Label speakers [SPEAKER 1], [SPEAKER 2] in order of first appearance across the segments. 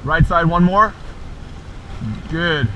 [SPEAKER 1] Right side, one more. Good.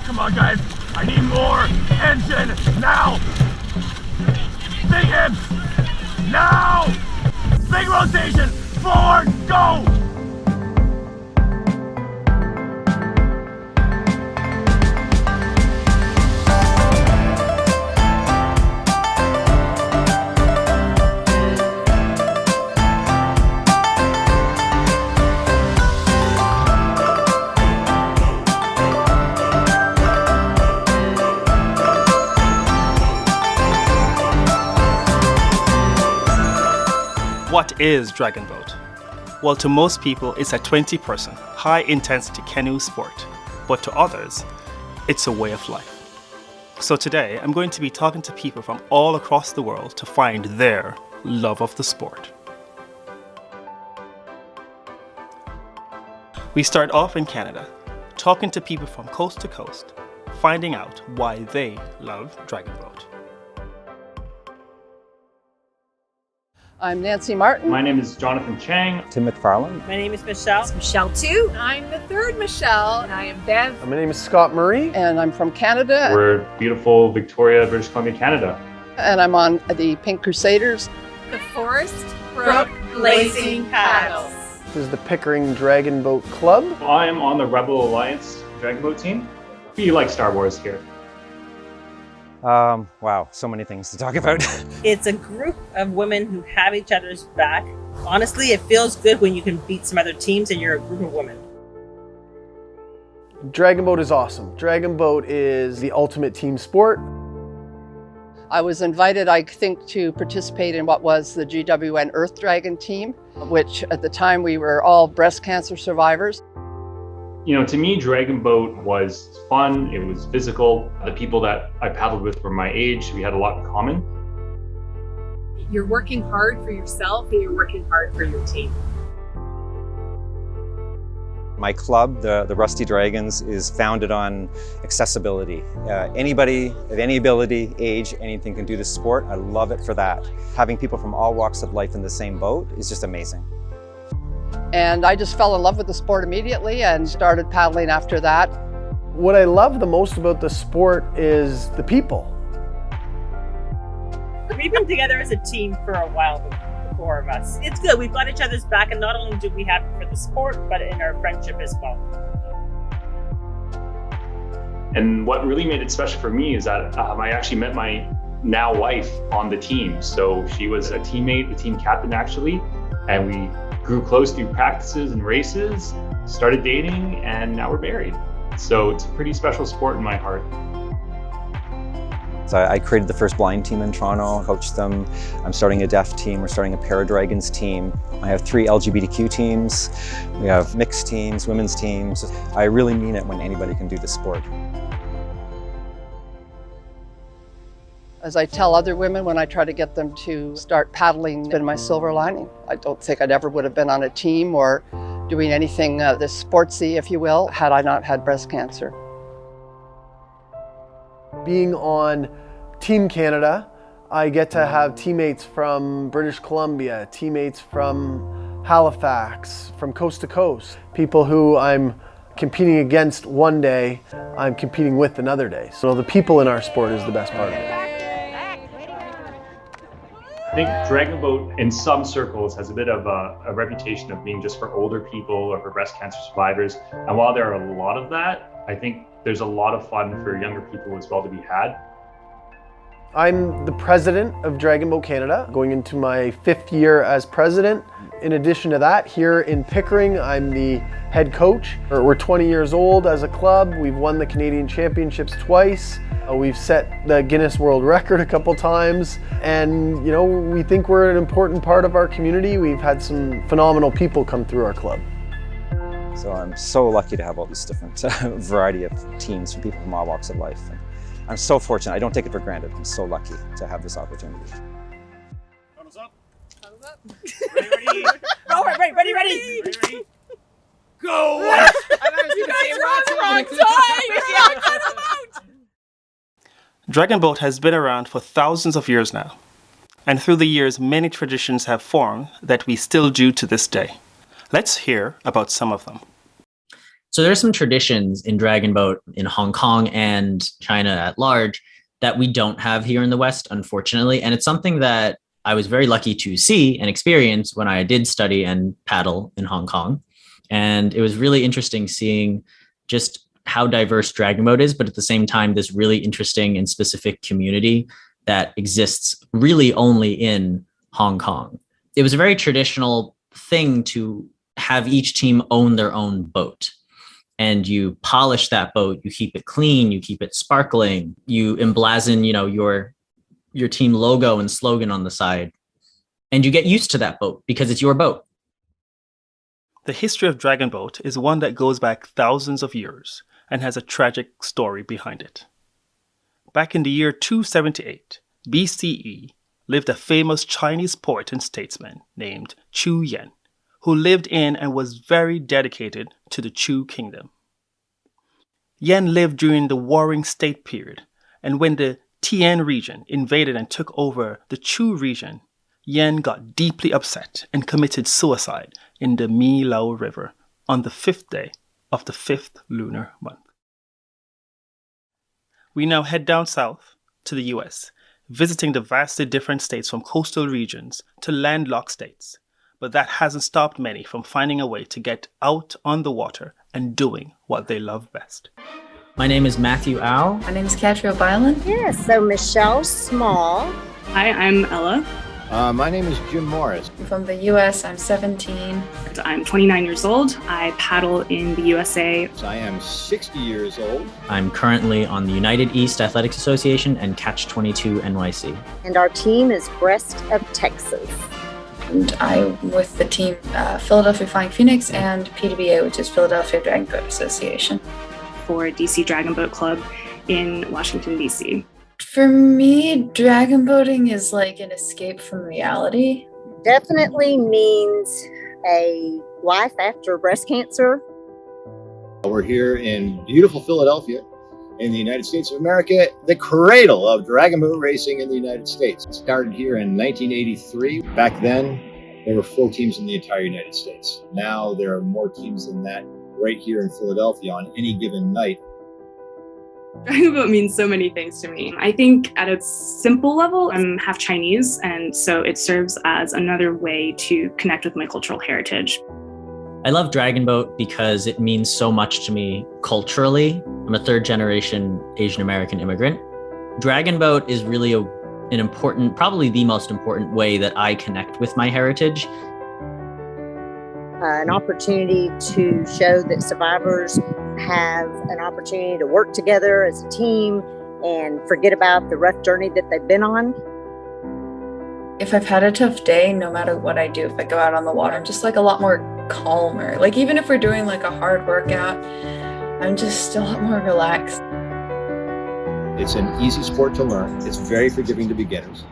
[SPEAKER 1] Come on, guys. I need more engine now. Big hips now. Big rotation. Forward, go.
[SPEAKER 2] What is Dragon Boat? Well, to most people, it's a 20-person, high-intensity canoe sport. But to others, it's a way of life. So today, I'm going to be talking to people from all across the world to find their love of the sport. We start off in Canada, talking to people from coast to coast, finding out why they love Dragon Boat.
[SPEAKER 3] I'm Nancy Martin.
[SPEAKER 4] My name is Jonathan Chang.
[SPEAKER 5] Tim McFarland.
[SPEAKER 6] My name is Michelle.
[SPEAKER 7] It's Michelle too. I'm the third Michelle. And I am Bev.
[SPEAKER 8] My name is Scott Murray.
[SPEAKER 3] And I'm from Canada.
[SPEAKER 4] We're beautiful Victoria, British Columbia, Canada.
[SPEAKER 3] And I'm on the Pink Crusaders.
[SPEAKER 7] The Forest Brook Blazing Paddles.
[SPEAKER 8] This is the Pickering Dragon Boat Club.
[SPEAKER 4] I am on the Rebel Alliance Dragon Boat team. We like Star Wars here.
[SPEAKER 5] Wow, so many things to talk about.
[SPEAKER 6] It's a group of women who have each other's back. Honestly, it feels good when you can beat some other teams and you're a group of women.
[SPEAKER 8] Dragon Boat is awesome. Dragon Boat is the ultimate team sport.
[SPEAKER 3] I was invited, I think, to participate in what was the GWN Earth Dragon team, which at the time we were all breast cancer survivors.
[SPEAKER 4] You know, to me, Dragon Boat was fun. It was physical. The people that I paddled with were my age. We had a lot in common.
[SPEAKER 7] You're working hard for yourself and you're working hard for your team.
[SPEAKER 5] My club, the Rusty Dragons, is founded on accessibility. Anybody of any ability, age, anything can do this sport. I love it for that. Having people from all walks of life in the same boat is just amazing.
[SPEAKER 3] And I just fell in love with the sport immediately and started paddling after that.
[SPEAKER 8] What I love the most about the sport is the people.
[SPEAKER 6] We've been together as a team for a while, the four of us. It's good. We've got each other's back, and not only do we have it for the sport, but in our friendship as well.
[SPEAKER 4] And what really made it special for me is that I actually met my now wife on the team. So she was a teammate, the team captain actually, and we grew close through practices and races, started dating, and now we're married. So it's a pretty special sport in my heart.
[SPEAKER 5] So I created the first blind team in Toronto, coached them. I'm starting a deaf team, we're starting a Paradragons team. I have 3 LGBTQ teams. We have mixed teams, women's teams. I really mean it when anybody can do the sport.
[SPEAKER 3] As I tell other women when I try to get them to start paddling, it's been my silver lining. I don't think I'd ever would have been on a team or doing anything this sportsy, if you will, had I not had breast cancer.
[SPEAKER 8] Being on Team Canada, I get to have teammates from British Columbia, teammates from Halifax, from coast to coast. People who I'm competing against one day, I'm competing with another day. So the people in our sport is the best part of it.
[SPEAKER 4] I think Dragon Boat in some circles has a bit of a reputation of being just for older people or for breast cancer survivors. And while there are a lot of that, I think there's a lot of fun for younger people as well to be had.
[SPEAKER 8] I'm the president of Dragon Boat Canada, going into my 5th year as president. In addition to that, here in Pickering, I'm the head coach. We're 20 years old as a club. We've won the Canadian Championships twice. We've set the Guinness World Record a couple times. And, you know, we think we're an important part of our community. We've had some phenomenal people come through our club.
[SPEAKER 5] So I'm so lucky to have all this different variety of teams from people from all walks of life. And I'm so fortunate. I don't take it for granted. I'm so lucky to have this opportunity.
[SPEAKER 2] Thumbs up.
[SPEAKER 7] Thumbs up.
[SPEAKER 2] Ready.
[SPEAKER 6] Oh, ready.
[SPEAKER 2] Go!
[SPEAKER 7] You guys are on the wrong side!
[SPEAKER 2] Dragon Boat has been around for thousands of years now. And through the years, many traditions have formed that we still do to this day. Let's hear about some of them.
[SPEAKER 9] So there's some traditions in Dragon Boat in Hong Kong and China at large that we don't have here in the West, unfortunately. And it's something that I was very lucky to see and experience when I did study and paddle in Hong Kong. And it was really interesting seeing just how diverse Dragon Boat is, but at the same time, this really interesting and specific community that exists really only in Hong Kong. It was a very traditional thing to have each team own their own boat. And you polish that boat, you keep it clean, you keep it sparkling, you emblazon, your team logo and slogan on the side. And you get used to that boat because it's your boat.
[SPEAKER 2] The history of Dragon Boat is one that goes back thousands of years and has a tragic story behind it. Back in the year 278 BCE lived a famous Chinese poet and statesman named Chu Yan, who lived in and was very dedicated to the Chu kingdom. Yan lived during the Warring State period, and when the Tian region invaded and took over the Chu region, Yan got deeply upset and committed suicide in the Mi Lao River on the 5th day of the 5th lunar month. We now head down south to the US, visiting the vastly different states from coastal regions to landlocked states. But that hasn't stopped many from finding a way to get out on the water and doing what they love best.
[SPEAKER 9] My name is Matthew Au.
[SPEAKER 10] My name is Catriel Byland.
[SPEAKER 11] Yes, so Michelle Small.
[SPEAKER 12] Hi, I'm Ella.
[SPEAKER 13] My name is Jim Morris.
[SPEAKER 10] I'm from the US. I'm 17.
[SPEAKER 12] I'm 29 years old. I paddle in the USA.
[SPEAKER 13] I am 60 years old.
[SPEAKER 9] I'm currently on the United East Athletics Association and Catch 22 NYC.
[SPEAKER 11] And our team is Breast of Texas.
[SPEAKER 10] And I'm with the team Philadelphia Flying Phoenix and PDBA, which is Philadelphia Dragon Boat Association.
[SPEAKER 12] For DC Dragon Boat Club in Washington, DC.
[SPEAKER 10] For me, dragon boating is like an escape from reality.
[SPEAKER 11] Definitely means a life after breast cancer.
[SPEAKER 13] We're here in beautiful Philadelphia in the United States of America, the cradle of dragon boat racing in the United States. It started here in 1983. Back then, there were 4 teams in the entire United States. Now there are more teams than that right here in Philadelphia on any given night.
[SPEAKER 12] Dragon Boat means so many things to me. I think at its simple level, I'm half Chinese, and so it serves as another way to connect with my cultural heritage.
[SPEAKER 9] I love Dragon Boat because it means so much to me culturally. I'm a 3rd generation Asian American immigrant. Dragon Boat is really an important, probably the most important way that I connect with my heritage.
[SPEAKER 11] An opportunity to show that survivors have an opportunity to work together as a team and forget about the rough journey that they've been on.
[SPEAKER 10] If I've had a tough day, no matter what I do, if I go out on the water, I'm just like a lot more calmer. Like even if we're doing like a hard workout, I'm just still a lot more relaxed.
[SPEAKER 13] It's an easy sport to learn. It's very forgiving to beginners.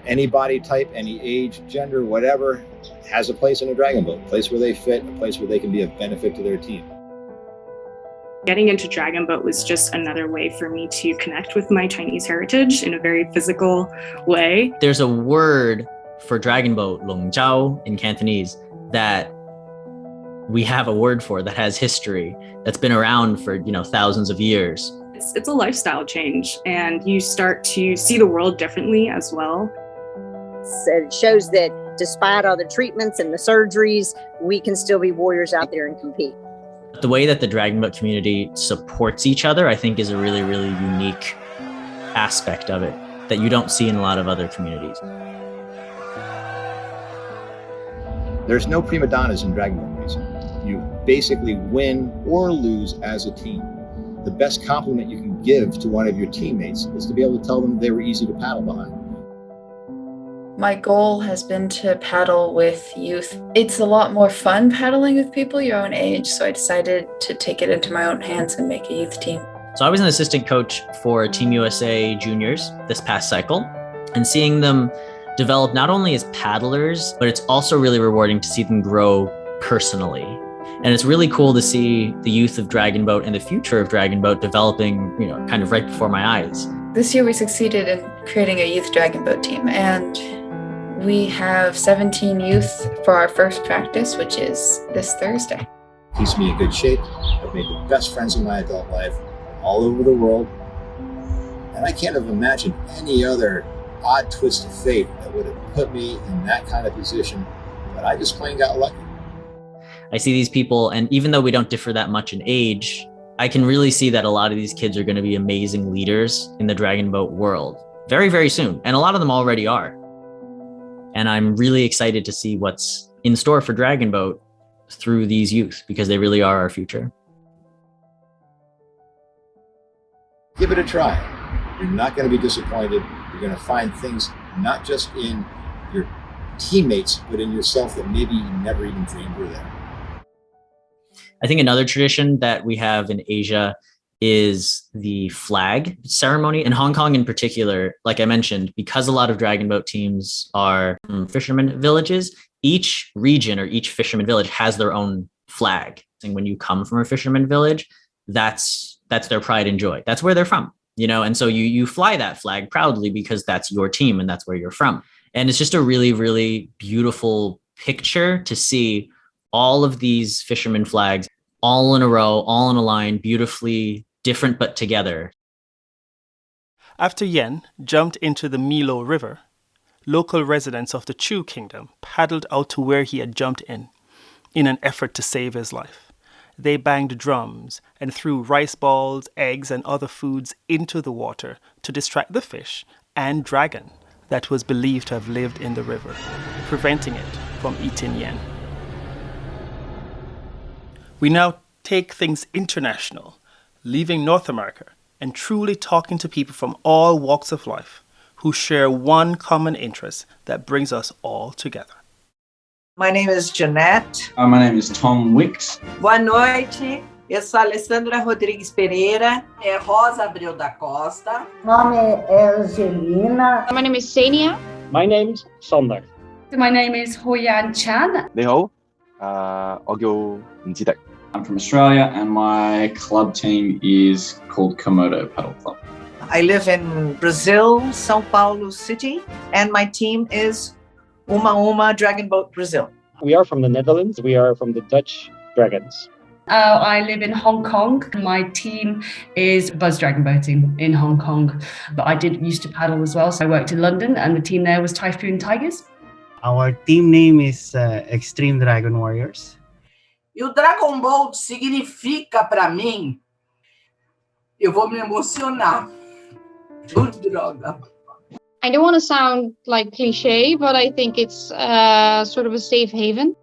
[SPEAKER 13] Any body type, any age, gender, whatever, has a place in a dragon boat, a place where they fit, a place where they can be of benefit to their team.
[SPEAKER 12] Getting into Dragon Boat was just another way for me to connect with my Chinese heritage in a very physical way.
[SPEAKER 9] There's a word for Dragon Boat, Long Zhao in Cantonese, that we have a word for that has history, that's been around for, thousands of years.
[SPEAKER 12] It's a lifestyle change, and you start to see the world differently as well.
[SPEAKER 11] It shows that despite all the treatments and the surgeries, we can still be warriors out there and compete.
[SPEAKER 9] The way that the Dragon Boat community supports each other, I think, is a really, really unique aspect of it that you don't see in a lot of other communities.
[SPEAKER 13] There's no prima donnas in dragon boat racing. You basically win or lose as a team. The best compliment you can give to one of your teammates is to be able to tell them they were easy to paddle behind.
[SPEAKER 10] My goal has been to paddle with youth. It's a lot more fun paddling with people your own age, so I decided to take it into my own hands and make a youth team.
[SPEAKER 9] So I was an assistant coach for Team USA Juniors this past cycle, and seeing them develop not only as paddlers, but it's also really rewarding to see them grow personally. And it's really cool to see the youth of Dragon Boat and the future of Dragon Boat developing, kind of right before my eyes.
[SPEAKER 10] This year we succeeded in creating a youth dragon boat team, and we have 17 youth for our first practice, which is this Thursday.
[SPEAKER 13] Keeps me in good shape. I've made the best friends in my adult life all over the world. And I can't have imagined any other odd twist of fate that would have put me in that kind of position, but I just plain got lucky.
[SPEAKER 9] I see these people, and even though we don't differ that much in age, I can really see that a lot of these kids are going to be amazing leaders in the dragon boat world very, very soon. And a lot of them already are. And I'm really excited to see what's in store for Dragon Boat through these youth, because they really are our future.
[SPEAKER 13] Give it a try. You're not going to be disappointed. You're going to find things not just in your teammates, but in yourself that maybe you never even dreamed were there.
[SPEAKER 9] I think another tradition that we have in Asia is the flag ceremony. In Hong Kong in particular, like I mentioned, because a lot of dragon boat teams are from fishermen villages, each region or each fisherman village has their own flag. And when you come from a fisherman village, that's their pride and joy. That's where they're from, you know? And so you fly that flag proudly because that's your team and that's where you're from. And it's just a really, really beautiful picture to see all of these fisherman flags all in a row, all in a line, beautifully different but together.
[SPEAKER 2] After Yen jumped into the Milo River, local residents of the Chu Kingdom paddled out to where he had jumped in an effort to save his life. They banged drums and threw rice balls, eggs, and other foods into the water to distract the fish and dragon that was believed to have lived in the river, preventing it from eating Yen. We now take things international, leaving North America and truly talking to people from all walks of life who share one common interest that brings us all together.
[SPEAKER 14] My name is Jeanette.
[SPEAKER 15] My name is Tom Wicks.
[SPEAKER 14] Boa noite. Eu sou Alessandra Rodrigues Pereira. É Rosa Abreu da Costa.
[SPEAKER 11] Nome é Angelina.
[SPEAKER 16] My name is Senia.
[SPEAKER 17] My name's Sander.
[SPEAKER 18] My name is Hoyan Chan.
[SPEAKER 19] 你好，我叫吳志迪。
[SPEAKER 15] I'm from Australia and my club team is called Komodo Paddle Club.
[SPEAKER 14] I live in Brazil, São Paulo City, and my team is Uma Dragon Boat Brazil.
[SPEAKER 17] We are from the Netherlands. We are from the Dutch Dragons.
[SPEAKER 18] I live in Hong Kong. My team is Buzz Dragon Boating in Hong Kong, but I did used to paddle as well. So I worked in London and the team there was Typhoon Tigers.
[SPEAKER 20] Our team name is Extreme Dragon Warriors.
[SPEAKER 14] E o Dragon Boat significa para mim, eu vou me emocionar. Droga.
[SPEAKER 16] I don't want to sound like cliche, but I think it's sort of a safe haven.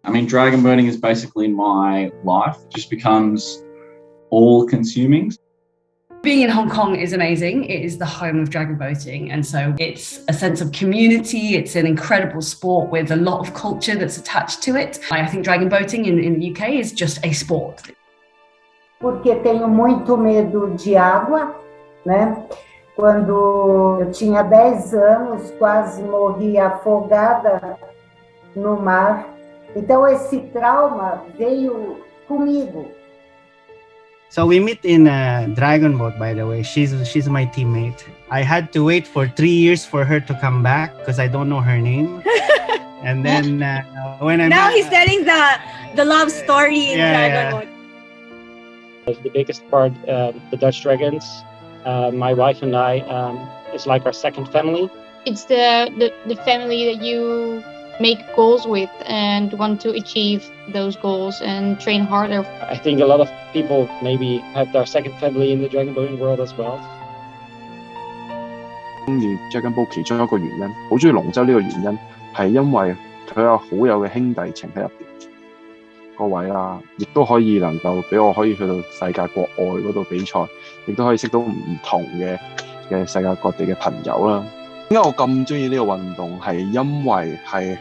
[SPEAKER 15] I mean, dragon boating is basically my life. It just becomes all-consuming.
[SPEAKER 18] Being in Hong Kong is amazing. It is the home of dragon boating. And so it's a sense of community. It's an incredible sport with a lot of culture that's attached to it. I think dragon boating in the UK is just a sport.
[SPEAKER 11] Porque tenho muito medo de água, né? Quando eu tinha 10 anos, quase morri afogada no mar. Então esse trauma veio comigo.
[SPEAKER 20] So we meet in a dragon boat, by the way. She's my teammate. I had to wait for 3 years for her to come back because I don't know her name. And then when I
[SPEAKER 21] now he's telling the love story in dragon boat.
[SPEAKER 17] The biggest part, the Dutch Dragons. My wife and I, it's like our second family.
[SPEAKER 16] It's the family that you make goals with and want to achieve those goals and train harder.
[SPEAKER 17] I think a lot of people maybe have their second family in the dragon boating world as well.
[SPEAKER 19] 中意 Dragon Boat 其中一個原因，好中意龍舟呢個原因係因為佢有好有嘅兄弟情喺入邊。各位啊，亦都可以能夠俾我可以去到世界國外嗰度比賽，亦都可以識到唔同嘅世界各地嘅朋友啦。點解我咁中意呢個運動？係因為係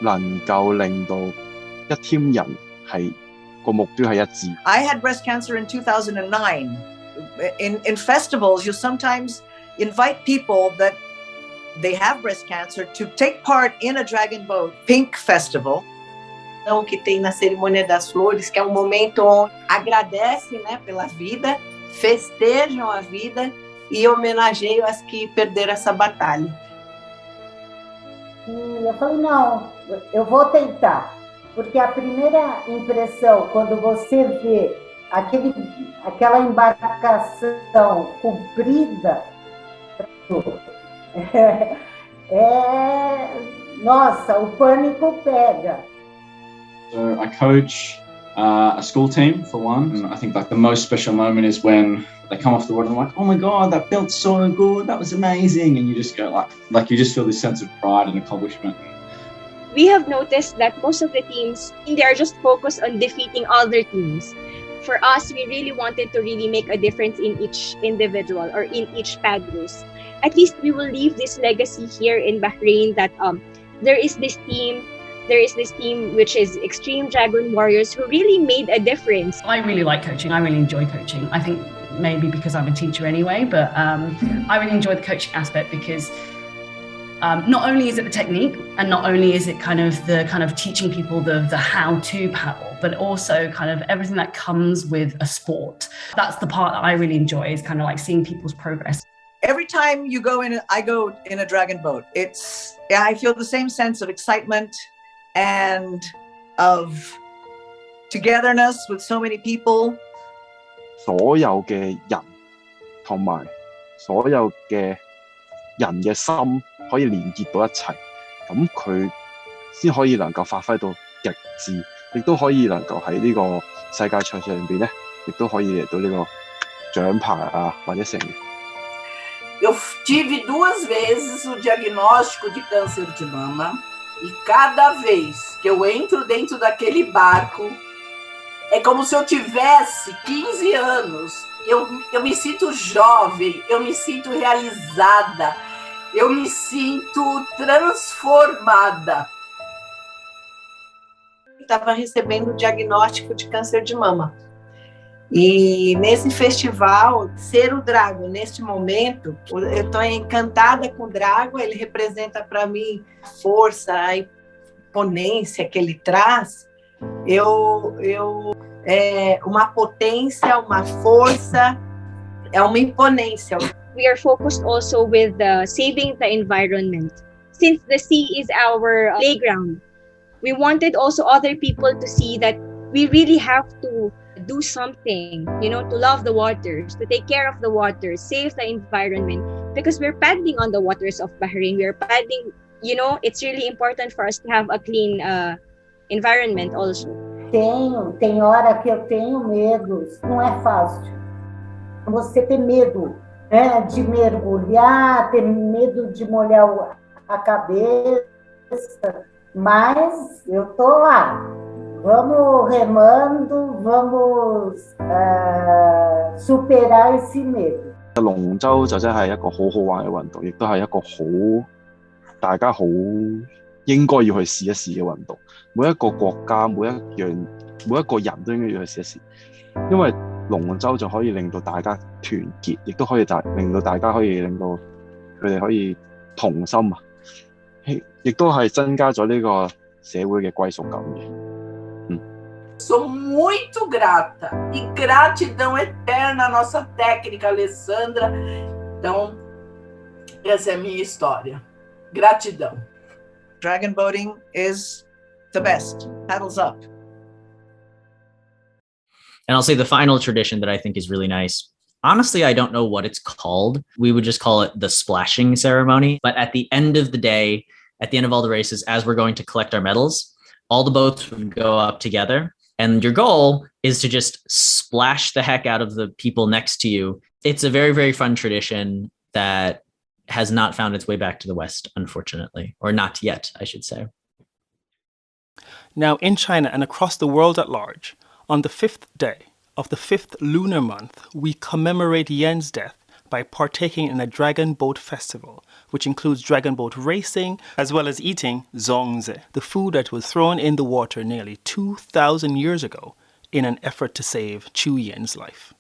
[SPEAKER 19] 能夠令到一 team 人係個目標係一致。
[SPEAKER 14] I had breast cancer in 2009. In festivals, you sometimes invite people that they have breast cancer to take part in a dragon boat pink festival. Então, que tem na cerimônia das flores, que é um momento onde agradecem, né, pela vida, festejam a vida
[SPEAKER 1] e homenageio as que perderam essa batalha.
[SPEAKER 11] E eu falei, não, eu vou tentar. Porque a primeira impressão, quando você vê aquela embarcação comprida, nossa, o pânico pega.
[SPEAKER 15] So I coach a school team for one. And I think like the most special moment is when they come off the water and I'm like, oh my God, that felt so good. That was amazing. And you just go like you just feel this sense of pride and accomplishment.
[SPEAKER 21] We have noticed that most of the teams, they are just focused on defeating other teams. For us, we really wanted to really make a difference in each individual or in each paddlers. At least we will leave this legacy here in Bahrain that there is this team which is Extreme Dragon Warriors who really made a difference.
[SPEAKER 18] I really like coaching. I really enjoy coaching. I think maybe because I'm a teacher anyway, but I really enjoy the coaching aspect because not only is it the technique and not only is it kind of teaching people the how to paddle, but also kind of everything that comes with a sport. That's the part that I really enjoy, is kind of like seeing people's progress.
[SPEAKER 14] Every time I go in a dragon boat, I feel the same sense of excitement and of togetherness with so many people.
[SPEAKER 19] 所有嘅人同埋所有嘅人嘅心可以連結到一齊，咁佢先可以能夠發揮到極致，亦都可以能夠喺呢個世界賽上邊咧，亦都可以嚟到呢個獎牌啊或者成。
[SPEAKER 1] Eu tive 2 vezes o diagnóstico de câncer de mama e cada vez que eu entro dentro daquele barco, é como se eu tivesse 15 anos. Eu me sinto jovem, eu me sinto realizada, eu me sinto transformada. Estava recebendo o diagnóstico de câncer de mama. E nesse festival, ser o Drago, neste momento, eu estou encantada com o Drago, ele representa para mim a força, a imponência que ele traz. É uma potência, uma força, é uma imponência.
[SPEAKER 21] We are focused also with saving the environment. Since the sea is our playground, we wanted also other people to see that we really have to do something, to love the waters, to take care of the waters, save the environment, because we're paddling on the waters of Bahrain. We're paddling, it's really important for us to have a clean environment also.
[SPEAKER 11] Tem hora que eu tenho medo, não é fácil. Você ter medo, de mergulhar, ter medo de molhar a cabeça, mas eu tô lá. Vamos remando, vamos superar esse medo.
[SPEAKER 19] 龍舟就真係一個好好玩嘅運動，亦都係一個大家好應該要去試一試嘅運動。每一個國家、每一個人都應該要去試一試，因為龍舟就可以令到大家團結，亦都可以令到大家可以令到佢哋可以同心啊，亦都係增加咗呢個社會嘅歸屬感嘅。
[SPEAKER 1] Sou muito grata e gratidão eterna à nossa técnica Alessandra. Então, essa é a minha história. Gratidão.
[SPEAKER 14] Dragon boating is the best. Paddles up.
[SPEAKER 9] And I'll say the final tradition that I think is really nice. Honestly, I don't know what it's called. We would just call it the splashing ceremony. But at the end of the day, at the end of all the races, as we're going to collect our medals, all the boats would go up together. And your goal is to just splash the heck out of the people next to you. It's a very, very fun tradition that has not found its way back to the West, unfortunately, or not yet, I should say.
[SPEAKER 2] Now, in China and across the world at large, on the 5th day of the 5th lunar month, we commemorate Yan's death by partaking in a dragon boat festival, which includes dragon boat racing, as well as eating zongzi, the food that was thrown in the water nearly 2,000 years ago in an effort to save Chu Yan's life.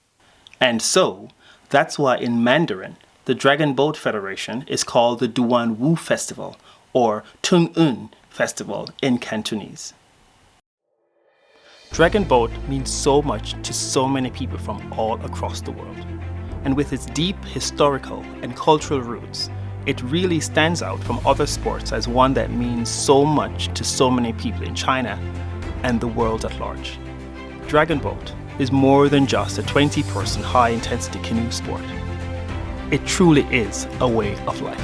[SPEAKER 2] And so, that's why in Mandarin, the Dragon Boat Federation is called the Duan Wu Festival, or Tung Un Festival in Cantonese. Dragon boat means so much to so many people from all across the world. and with its deep historical and cultural roots, it really stands out from other sports as one that means so much to so many people in China and the world at large. Dragon Boat is more than just a 20-person high-intensity canoe sport. It truly is a way of life.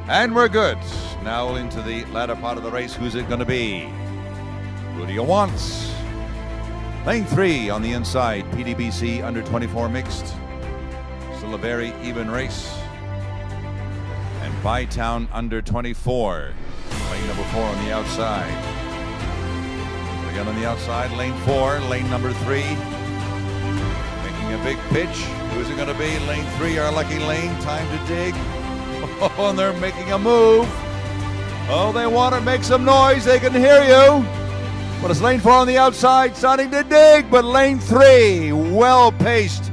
[SPEAKER 3] And we're good. Now into the latter part of the race. Who's it going to be? Who do you want? Lane 3 on the inside, PDBC under 24 mixed. Still a very even race. And Bytown under 24. Lane number 4 on the outside. Again on the outside, lane 4, lane number 3. Making a big pitch. Who's it going to be? Lane 3, our lucky lane. Time to dig. Oh, and they're making a move. Oh, they want to make some noise. They can hear you. But it's lane 4 on the outside, starting to dig. But lane 3, well paced.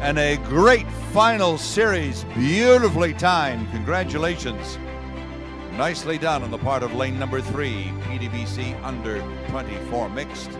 [SPEAKER 3] And a great final series. Beautifully timed. Congratulations. Nicely done on the part of lane number 3, PDBC under 24 mixed.